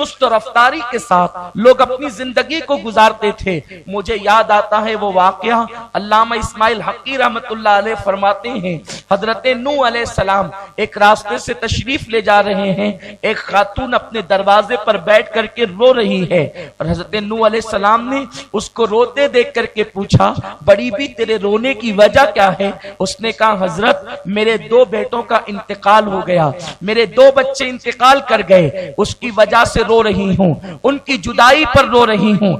सुस्त रफ्तारी के साथ लोग अपनी जिंदगी को गुजारते थे। मुझे याद आता है वो वाकया, अल्लामा इस्माइल हक्की रहमतुल्लाह अलैह फरमाते हैं, हजरत नूह अलैहिस्सलाम एक रास्ते से तशरीफ ले जा रहे हैं, एक खातून अपने दरवाजे पर बैठ करके रो रही है और हजरत नूह अलैहिस्सलाम ने उसको रोते देख करके पूछा, बड़ी भी तेरे रोने की वजह क्या है? उसने कहा, हजरत मेरे 2 बेटों का इंतकाल हो गया, मेरे 2 बच्चे इंतकाल कर गए, उसकी वजह से रो रही हूं, उनकी जुदाई पर रो रही हूं।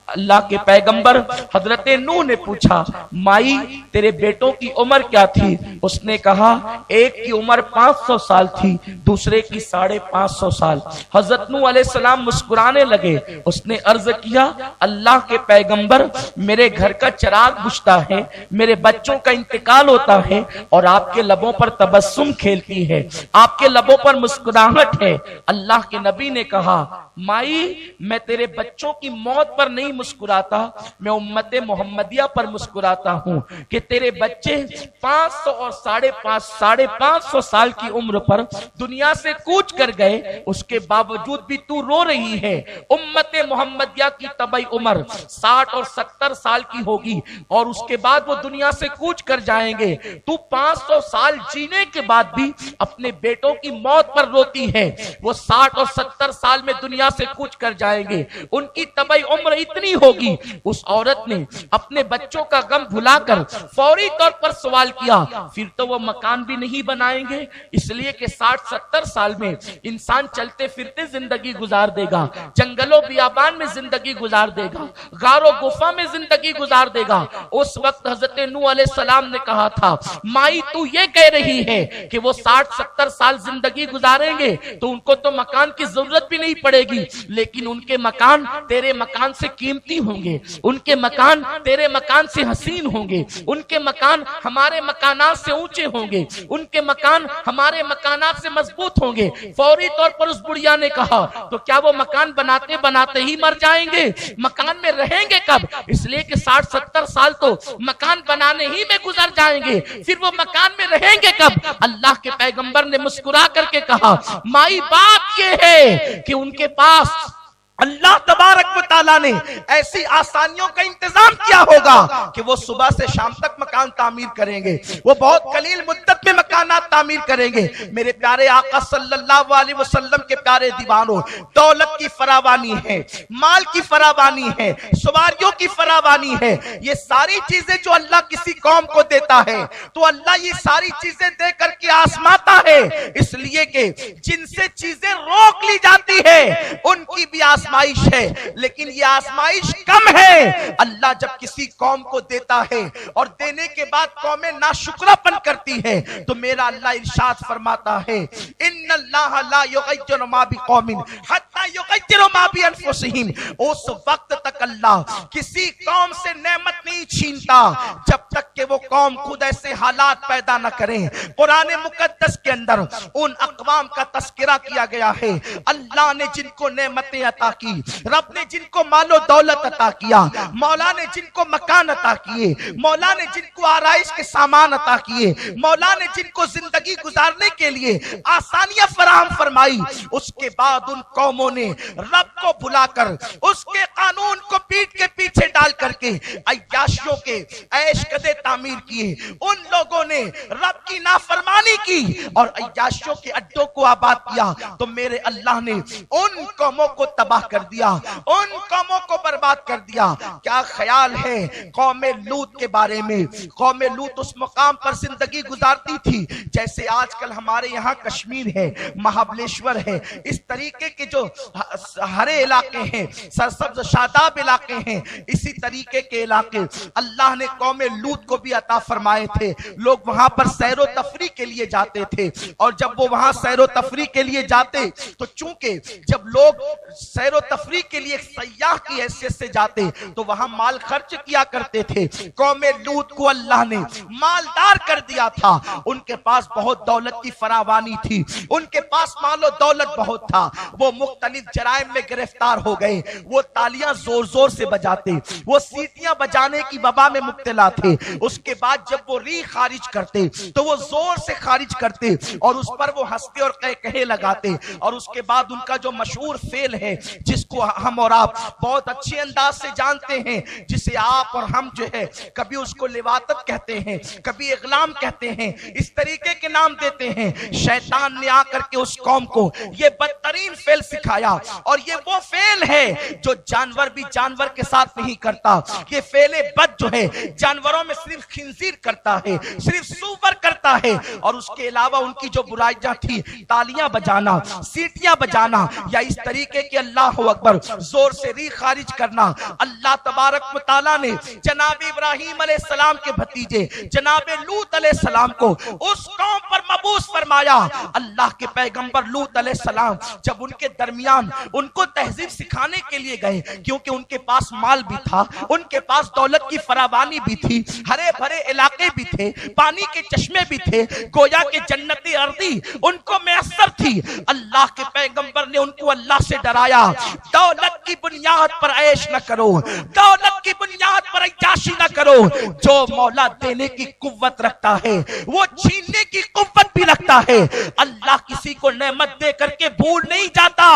अल्लाह के पैगंबर हजरत नूह ने पूछा, माई तेरे बेटों की उम्र क्या थी? उसने कहा, एक की उम्र 500 साल थी, दूसरे की 550 साल। हजरत नूह अलैहिस्सलाम मुस्कुराने लगे। उसने अर्ज किया, अल्लाह के पैगंबर मेरे घर का चिराग बुझता है, मेरे बच्चों का इंतकाल होता है और आपके लबों पर तबस्सुम खेलती है, आपके लबों पर मुस्कुराहट है। अल्लाह के नबी ने कहा, माई मैं तेरे बच्चों की मौत पर नहीं मुस्कुराता, मैं उम्मते मोहम्मदिया पर मुस्कुराता हूं कि तेरे बच्चे 500 और 550 साल की उम्र पर दुनिया से कूच कर गए, उसके बावजूद भी तू रो रही है। उम्मते मोहम्मदिया की तबई उम्र 60 और 70 साल की होगी और उसके बाद वो दुनिया से कूच कर जाएंगे। तू 500 साल जीने के बाद भी अपने बेटों की मौत पर रोती है। वो 60 और 70 साल में दुनिया से कूच कर जाएंगे, उनकी तबई उम्र इतनी होगी। उस औरत ने अपने बच्चों का गम भुलाकर फौरी तौर पर सवाल किया, फिर तो वो मकान भी नहीं बनाएंगे, इसलिए कि 60-70 साल में इंसान चलते फिरते जिंदगी गुजार देगा, जंगलों बियाबान में जिंदगी गुजार देगा, गारो गुफा में जिंदगी गुजार देगा। उस वक्त हजरत नूह अलैहिस्सलाम ने कहा था, माई तू ये कह रही है कि वो 60-70 साल जिंदगी गुजारेंगे तो उनको तो मकान की जरूरत भी नहीं पड़ेगी, लेकिन उनके मकान तेरे मकान से कीमती होंगे, उनके मकान तेरे मकान से हसीन होंगे, उनके मकान हमारे मकानात से ऊंचे होंगे, उनके मकान हमारे मकानात से मजबूत होंगे। फौरी तौर पर उस बुढ़िया ने कहा, तो क्या वो मकान बनाते बनाते ही मर जाएंगे? मकान में रहेंगे कब? इसलिए कि 60-70 साल तो मकान बनाने ही में गुजर जाएंगे, फिर वो मकान में रहेंगे कब? अल्लाह के पैगंबर ने मुस्कुरा करके कहा, माई बात ये है कि उनके पास अल्लाह तबारक व तआला ने ऐसी आसानियों का इंतजाम किया होगा कि वो सुबह से शाम तक मकान तामीर करेंगे, वो बहुत कलील मुद्दत में मकानात तामीर करेंगे। मेरे प्यारे आका सल्लल्लाहु अलैहि वसल्लम के प्यारे दीवानों, दौलत की फरावानी है, माल की फरावानी है, सवारियों की फरावानी है, ये सारी चीजें जो अल्लाह किसी कौम को देता है तो अल्लाह ये सारी चीजें दे करके आसमाता है, इसलिए कि जिनसे चीजें रोक ली जाती है उनकी भी आजमाइश है, लेकिन ये आजमाइश कम है। अल्लाह जब किसी कौम को देता है और देने के बाद कौमें नाशुक्रापन करती है तो मेरा अल्लाह इरशाद फरमाता है, इन्नल्लाह ला युगय्यिरु मा बिकौमिन हत्ता युगय्यिरु मा बिअनफुसिहिम। उस वक्त तक अल्लाह किसी कौम से नेमत नहीं छीनता जब तक कि वो कौम खुद ऐसे हालात पैदा न करें। कुरान मुकद्दस के अंदर उन अक़वाम का तस्करा किया गया है, अल्लाह ने जिनको नेमतें अता की, रब ने जिनको मालो दौलत अता किया, मौला ने जिनको मकान अता किए, मौला ने जिनको आराइश के सामान अता किए, मौला ने जिनको जिंदगी गुजारने के लिए आसानियां फराहम फरमाई, उसके बाद उन कौमों ने रब को भुलाकर उसके कानून को पीठ के पीछे डाल करके अय्याशियों के ऐश कदे तामीर किए। उन लोगों ने रब की नाफरमानी की और अय्याशियों के अड्डों को आबाद किया तो मेरे अल्लाह ने उन कौमों को तबाह कर दिया, उन कौमों को बर्बाद कर दिया। क्या ख्याल है कौमे लूत के बारे में? कौमे लूत उस मुकाम पर जिंदगी गुजारती थी जैसे आजकल हमारे यहाँ कश्मीर है, महाबलेश्वर है, इस तरीके के जो हरे इलाके हैं, सरसब्ज शादाब इलाके हैं, इसी तरीके के इलाके अल्लाह ने कौमे लूत को भी अता फरमाए थे। लोग वहां पर सैरो तफरी के लिए जाते थे और जब वो वहां सैरो तफरी के लिए जाते तो चूंकि जब लोग सैरो सैर व तफरीह के लिए एक सयाह की हैसियत से जाते तो वहां माल खर्च किया करते थे। कौम लूत को अल्लाह ने मालदार कर दिया था, उनके पास बहुत दौलत की फरावानी थी, उनके पास मालो दौलत बहुत था। वो मुख्तलिफ जराइम में गिरफ्तार हो गए। वो तालियां जोर जोर से बजाते, वो सीटियां बजाने की वबा में मुब्तला थे। उसके बाद जब वो री खारिज करते तो वो जोर से खारिज करते और उस पर वो हंसते और कहे लगाते। और उसके बाद उनका जो मशहूर फेल है जिसको हम और आप बहुत अच्छे अंदाज से जानते हैं, जिसे आप और हम जो है कभी उसको लिवातत कहते हैं, कभी इगलाम कहते हैं, इस तरीके के नाम देते हैं। शैतान ने आकर के उस कौम को ये बदतरीन फेल सिखाया और ये वो फेल है जो जानवर भी जानवर के साथ नहीं करता। ये फेले बद जो है जानवरों में सिर्फ खिंजीर करता है, सिर्फ सूवर करता है। और उसके अलावा उनकी जो बुराइयां थी, तालियां बजाना, सीटियां बजाना या इस तरीके के अल्लाह अकबर जोर से री खारिज करना, अल्लाह तबारक व तआला ने जनाब इब्राहिम अलैहिस्सलाम के भतीजे जनाब लूत अलैहिस्सलाम को उस कौम पर मबूस फरमाया। अल्लाह के पैगंबर लूत अलैहिस्सलाम जब उनके दरमियान उनको तहजीब सिखाने के लिए गए, क्योंकि उनके पास माल भी था, उनके पास दौलत की फरावानी भी थी, हरे भरे इलाके भी थे, पानी के चश्मे भी थे, गोया के जन्नती अर्दी उनको मैसर थी। अल्लाह के पैगंबर ने उनको अल्लाह से डराया, दौलत की बुनियाद पर ऐश न करो, दौलत की बुनियाद पर अय्याशी न करो। जो मौला देने की कुव्वत रखता है वो छीनने की कुव्वत भी रखता है। अल्लाह किसी को नेमत दे करके भूल नहीं जाता,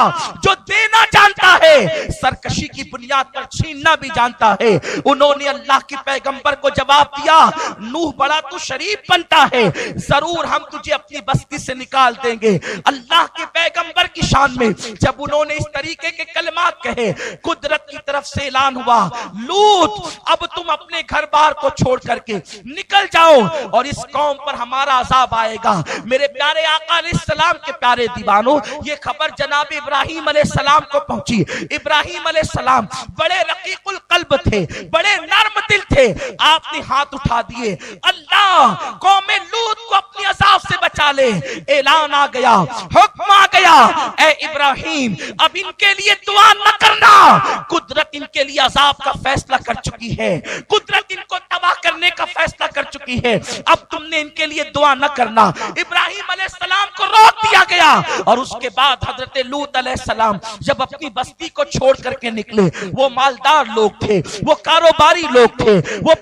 जो देना जानता है सरकशी की बुनियाद पर छीनना भी जानता है। उन्होंने अल्लाह के पैगंबर को जवाब दिया, नूह बड़ा तू शरीफ बनता है, जरूर हम तुझे अपनी बस्ती से निकाल देंगे। अल्लाह के पैगंबर की शान में जब उन्होंने इस तरीके के कलमात कहे, कुदरत की तरफ से ऐलान हुआ, लूत अब तुम अपने घर बार को छोड़ करके निकल जाओ और इस कौम पर हमारा अजाब आएगा। मेरे प्यारे आका अलैहिस्सलाम के प्यारे दीवानों, ये खबर जनाब इब्राहिम अलैहिस्सलाम को पहुंची। इब्राहिम अलैहिस्सलाम बड़े रकीकुल कल्ब थे, बड़े नर्म दिल थे। आपने हाथ उठा दिए, अल्लाह कौम लूत को अपनी अजाब से बचा ले। ऐलान आ गया, हुक्म आ गया, ए इब्राहिम अब इनके लिए दुआ न करना, कुदरत इनके लिए अजाब का फैसला कर चुकी है, कुदरत इनको तबाह करने का फैसला कर चुकी है, अब तुमने इनके लिए दुआ न करना। इब्राहिम अलैहिस्सलाम को रोक दिया गया। और उसके बाद हजरत लूत अलैहिस्सलाम जब अपनी बस्ती को छोड़ करके निकले, वो मालदार लोग थे, वो कारोबारी लोग थे, वो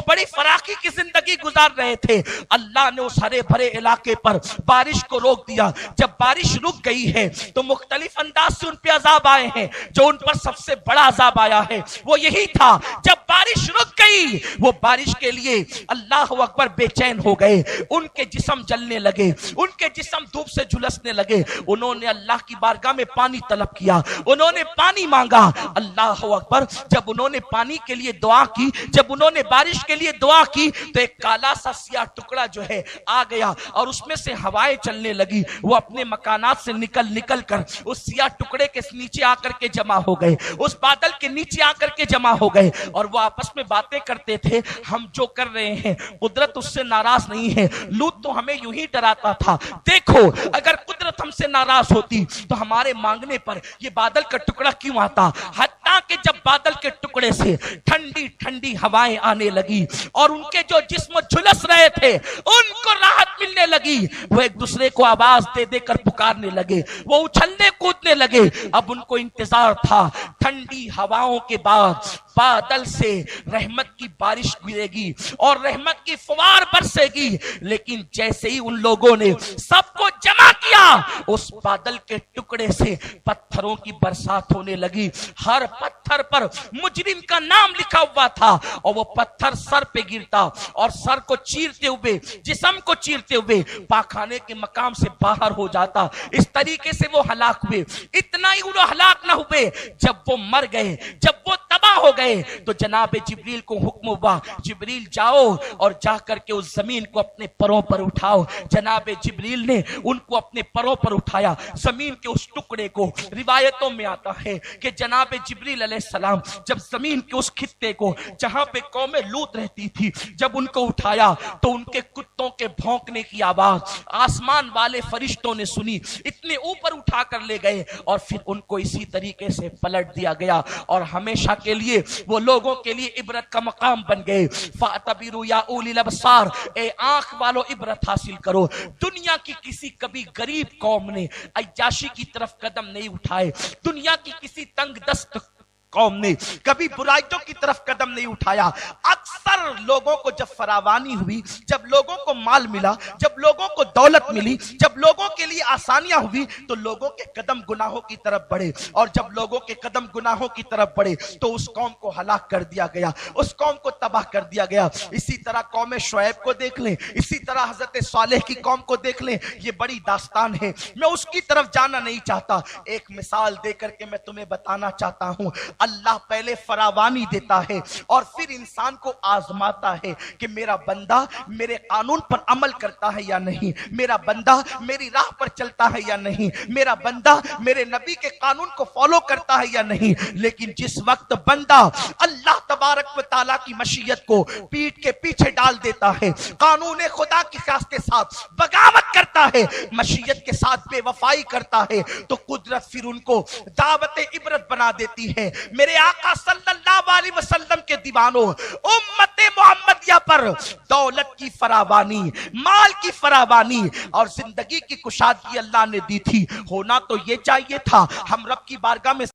बड़ी फराकी की जिंदगी गुजार रहे थे। अल्लाह ने उस हरे भरे इलाके पर बारिश को रोक दिया। जब बारिश रुक गई है तो मुख्तलिफ अंदाज से उन पे अजाब आए हैं। जो उन पर सबसे बड़ा अजाब आया है वो यही था, जब बारिश रुक गई वो बारिश के लिए अल्लाह अकबर बेचैन हो गए, उनके जिस्म जलने लगे, उनके जिस्म धूप से झुलसने लगे। उन्होंने अल्लाह की बारगाह में पानी तलब किया, उन्होंने पानी मांगा। अल्लाह अकबर जब उन्होंने पानी के लिए दुआ की, जब उन्होंने बारिश के लिए दुआ की तो एक काला सा सियाह टुकड़ा जो है आ गया और उसमें से हवाएं चलने लगी। वो अपने मकानात से निकल कर उस सियाह टुकड़े के नीचे आकर के जमा हो गए, उस बादल के नीचे आकर के जमा हो गए और वो आपस में बातें करते थे, हम जो कर रहे हैं कुदरत उससे नाराज नहीं है। लूत तो हमें यूं ही डराता था, देखो अगर कुदरत हमसे नाराज होती तो हमारे मांगने पर ये बादल का टुकड़ा क्यों आता। हत्ता कि जब बादल के टुकड़े से ठंडी ठंडी हवाएं आने लगी और उनके जो जिस्म झुलस रहे थे उनको राहत मिलने लगी, वो एक दूसरे को आवाज दे देकर पुकारने लगे, वो उछलने कूदने लगे। अब उनको इंतजार था, ठंडी हवाओं के बाद बादल से रहमत की बारिश गिरेगी और रहमत की फुवार बरसेगी। लेकिन जैसे ही उन लोगों ने सबको जमा किया, उस बादल के टुकड़े से पत्थरों की बरसात होने लगी। हर पत्थर पर मुजरिम का नाम लिखा हुआ था और वो पत्थर सर पे गिरता और सर को चीरते हुए, जिस्म को चीरते हुए पाखाने के मकाम से बाहर हो जाता। इस तरीके से वो हलाक हुए। इतना ही वो हलाक न हुए, जब वो मर गए, जब वो तबाह हो गए तो जनाब जिब्रील को हुक्म हुआ, जिब्रील जाओ और जा करके उस जमीन को अपने परों पर उठाओ। जनाब जिब्रील ने उनको अपने परों पर उठाया, जमीन के उस टुकड़े को, रिवायतों में आता है कि जनाब जिब्रील अलैहिस्सलाम जब जमीन के उस खित्ते को जहां पे कौम लूत रहती थी, जब उनको उठाया तो उनके कुत्तों के भौंकने की आवाज आसमान वाले फरिश्तों ने सुनी, इतने ऊपर उठा कर ले गए और फिर उनको इसी तरीके से पलट दिया गया और हमेशा के लिए वो लोगों के लिए इबरत का मकाम बन गए। फातबिरु या उलिल अबसार, ए आंख वालों इबरत हासिल करो। दुनिया की किसी कभी गरीब कौम ने अय्याशी की तरफ कदम नहीं उठाए, दुनिया की किसी तंग दस्त कौम ने कभी बुराइयों की तरफ कदम नहीं उठाया। अक्सर लोगों को जब फरावानी हुई, जब लोगों को माल मिला, जब लोगों को दौलत मिली, जब लोगों के लिए आसानियां हुई तो लोगों के कदम गुनाहों की तरफ बढ़े और जब लोगों के कदम गुनाहों की तरफ बढ़े तो उस कौम को हलाक कर दिया गया, उस कौम को तबाह कर दिया गया। इसी तरह कौम शुएब को देख लें, इसी तरह हजरत सालेह की कौम को देख लें, ये बड़ी दास्तान है। मैं उसकी तरफ जाना नहीं चाहता, एक मिसाल देकर के मैं तुम्हें बताना चाहता हूं। अल्लाह पहले फरावानी देता है और फिर इंसान को आजमाता है कि मेरा बंदा मेरे कानून पर अमल करता है या नहीं, मेरा बंदा मेरी राह पर चलता है या नहीं, मेरा बंदा मेरे नबी के कानून को फॉलो करता है या नहीं। लेकिन जिस वक्त बंदा अल्लाह तबारक व तआला की मशीयत को पीठ के पीछे डाल देता है, कानून खुदा के साथ बगावत करता है, मशीयत के साथ बेवफाई करता है, तो कुदरत फिर उनको दावत इबरत बना देती है। मेरे आका सल्लल्लाहु अलैहि वसल्लम के दीवानों, उम्मते मोहम्मदिया पर दौलत की फरावानी, माल की फरावानी और जिंदगी की कुशादगी अल्लाह ने दी थी। होना तो ये चाहिए था हम रब की बारगाह में